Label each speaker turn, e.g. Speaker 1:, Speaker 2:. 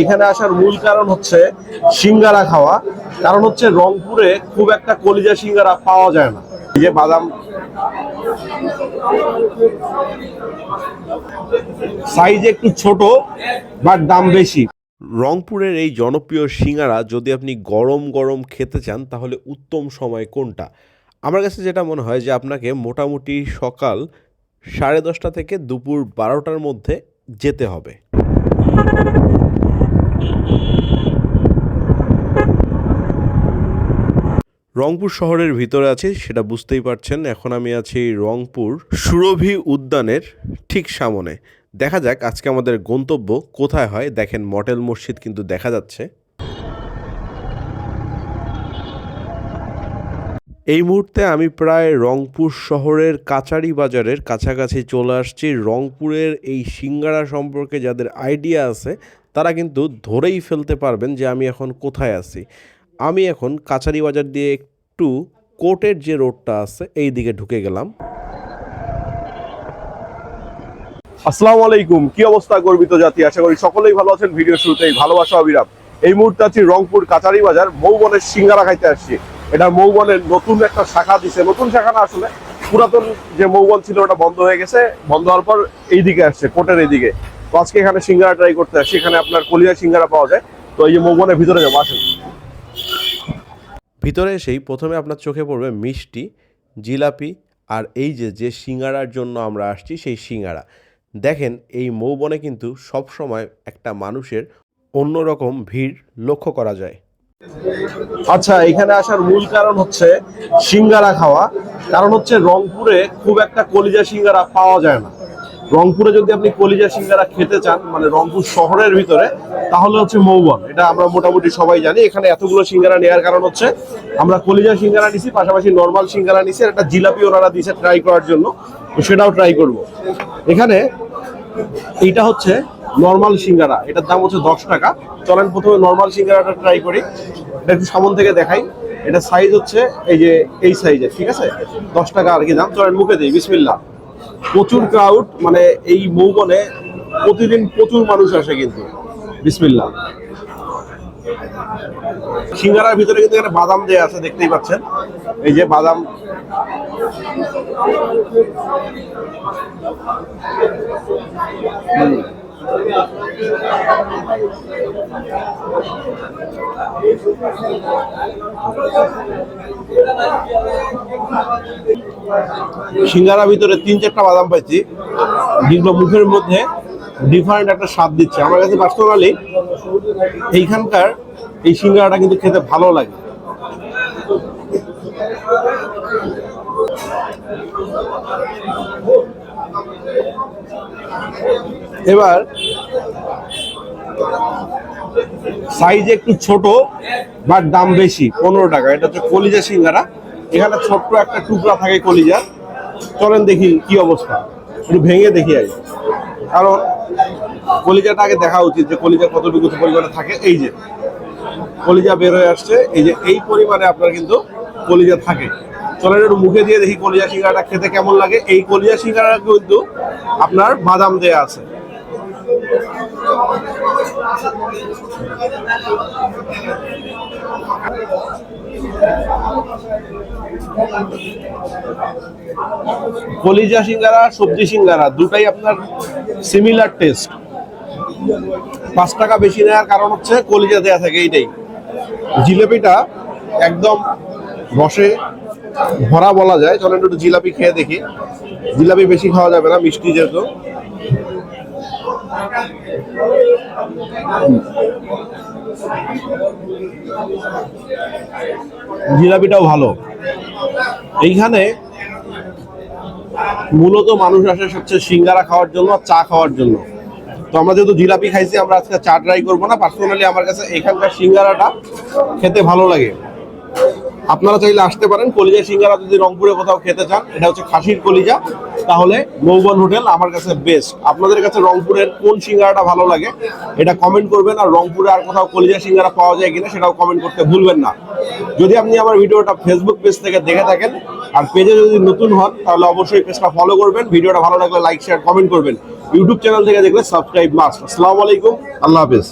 Speaker 1: এখানে আসার মূল কারণ হচ্ছে সিঙ্গারা খাওয়া। কারণ হচ্ছে রংপুরে খুব একটা কলিজা সিঙ্গারা পাওয়া যায় না। এই যে বাদাম সাইজ একটু ছোট বাট দাম বেশি।
Speaker 2: রংপুরের এই জনপ্রিয় সিঙ্গারা যদি আপনি গরম গরম খেতে চান তাহলে উত্তম সময় কোনটা? আমার কাছে যেটা মনে হয় যে আপনাকে মোটামুটি সকাল 10:30 থেকে দুপুর 12টার মধ্যে যেতে হবে। রংপুর শহরের ভিতরে আছি সেটা বুঝতেই পারছেন। এখন আমি আছি রংপুর সুরভি উদ্যানের ঠিক সামনে। দেখা যাক আজকে আমাদের গন্তব্য কোথায় হয়। দেখেন মডেল মসজিদ কিন্তু দেখা যাচ্ছে। এই মুহূর্তে আমি প্রায় রংপুর শহরের কাচারি বাজারের কাছাকাছি চলে আসছি। রংপুরের এই সিঙ্গারা সম্পর্কে যাদের আইডিয়া আছে তারা কিন্তু ধরেই ফেলতে পারবেন যে আমি এখন কোথায় আছি। আমি এখন কাচারি বাজার দিয়ে একটু কোর্টের যে রোডটা আছে এই দিকে ঢুকে গেলাম।
Speaker 1: আসসালামু আলাইকুম, কি অবস্থা গর্বিত জাতি? আশা করি সকলেই ভালো আছেন। ভিডিও শুরুতেই ভালোবাসা অবিরাম। এই মুহূর্তে আছি রংপুর কাচারি বাজার, মৌবনের সিঙ্গারা খাইতে আসছি। এটা মৌবনের নতুন একটা শাখা দিছে, নতুন শাখা না আসলে পুরাতন যে মৌবন ছিল ওটা বন্ধ হয়ে গেছে। বন্ধ হওয়ার পর এইদিকে আসছে, কোর্টের এইদিকে। তো আজকে এখানে সিঙ্গারা ট্রাই করতে আসছি। এখানে আপনার কলিজা সিঙ্গারা পাওয়া যায়। তো এই যে মৌবনের ভিতরে যাবো, আসেন।
Speaker 2: ভিতরে এসেই প্রথমে আপনার চোখে পড়বে মিষ্টি, জিলাপি আর এই যে সিঙ্গারার জন্য আমরা আসছি সেই সিঙ্গারা। দেখেন এই মৌবনে কিন্তু সব সময় একটা মানুষের অন্যরকম ভিড় লক্ষ্য করা যায়।
Speaker 1: আচ্ছা, এখানে আসার মূল কারণ হচ্ছে সিঙ্গারা খাওয়া। কারণ হচ্ছে রংপুরে খুব একটা কলিজা সিঙ্গারা পাওয়া যায় না। রংপুরে যদি আপনি কলিজা সিঙ্গারা খেতে চান, মানে রংপুর শহরের ভিতরে, তাহলে হচ্ছে মৌবন। এটা আমরা মোটামুটি সবাই জানি। এখানে এতগুলো সিঙ্গারা নেওয়ার কারণ হচ্ছে আমরা কলিজা সিঙ্গারা নিছি, পাশাপাশি নর্মাল সিঙ্গারা নিছি, একটা জিলাপি ওনারা দিয়েছে ট্রাই করার জন্য। তো সেটাও ট্রাই করব। এখানে এইটা হচ্ছে নর্মাল সিঙ্গারা, এটার দাম হচ্ছে 10 টাকা। চলেন প্রথমে নর্মাল সিঙ্গারাটা ট্রাই করি। এটা একটু সামন থেকে দেখাই। এটা সাইজ হচ্ছে এই যে এই সাইজের, ঠিক আছে? 10 টাকা আর কি দাম। চলেন মুখে দিই, বিসমিল্লাহ। প্রচুর ক্রাউড, মানে এই মৌবনে প্রতিদিন প্রচুর মানুষ আসে কিন্তু। বিসমিল্লাহ। সিঙ্গারার ভিতরে কিন্তু এখানে বাদাম দেয়া আছে, দেখতেই পাচ্ছেন। এই যে বাদাম, সিঙ্গারার ভিতরে 3-4টা বাদাম পাইছি, যেগুলো মুখের মধ্যে ডিফারেন্ট একটা স্বাদ দিচ্ছে। আমার কাছে পার্সোনালি এইখানকার এই সিঙ্গারাটা কিন্তু খেতে ভালো লাগে। এবার সাইজ একটু ছোট বাট দাম বেশি, 15 টাকা। এটা হচ্ছে কলিজা সিঙ্গারা। এখানে ছোট্ট একটা টুকরা থাকে কলিজা। চলেন দেখি কি অবস্থা, একটু ভেঙে দেখি আগে। কারণ কলিজাটা আগে দেখা উচিত যে কলিজা কতটুকু পরিমাণে থাকে। এই যে কলিজা বের হয়ে আসছে, এই যে এই পরিমাণে আপনার কিন্তু কলিজা থাকে। চলেন একটু মুখে দিয়ে দেখি কলিজা সিঙ্গারাটা খেতে কেমন লাগে। এই কলিজা সিঙ্গারা কিন্তু আপনার বাদাম দেয়া আছে। কলিজা সিঙ্গারা, সবজি সিঙ্গারা দুটাই আপনার সিমিলার টেস্ট। 5 টাকা বেশি নেওয়ার কারণ হচ্ছে কলিজা দেয়া থাকে, এইটাই। জিলাপিটা একদম রসে ভরা বলা যায়। চলেন একটু জিলাপি খেয়ে দেখি। জিলাপি বেশি খাওয়া যাবে না, মিষ্টি যেহেতু। জিলাপিটাও ভালো। এইখানে মূলত মানুষ আসে হচ্ছে সিঙ্গারা খাওয়ার জন্য আর চা খাওয়ার জন্য। তো আমরা যেহেতু জিলাপি খাইছি, আমরা আজকে চা ট্রাই করবো না। পার্সোনালি আমার কাছে এখানকার সিঙ্গারাটা খেতে ভালো লাগে। আপনারা চাইলে আসতে পারেন। কলিজা সিঙ্গারা যদি রংপুরে কোথাও খেতে চান, এটা হচ্ছে খাসির কলিজা, তাহলে মৌবন হোটেল আমার কাছে বেস্ট। আপনাদের কাছে রংপুরের কোন সিঙ্গারাটা ভালো লাগে এটা কমেন্ট করবেন। আর রংপুরে আর কোথাও কলিজা সিঙ্গারা পাওয়া যায় কিনা সেটাও কমেন্ট করতে ভুলবেন না। যদি আপনি আমার ভিডিওটা ফেসবুক পেজ থেকে দেখে থাকেন আর পেজে যদি নতুন হন, তাহলে অবশ্যই পেজটা ফলো করবেন। ভিডিওটা ভালো লাগলে লাইক, শেয়ার, কমেন্ট করবেন। ইউটিউব চ্যানেল থেকে দেখলে সাবস্ক্রাইব মাস্ট। আসসালামু আলাইকুম, আল্লাহ হাফেজ।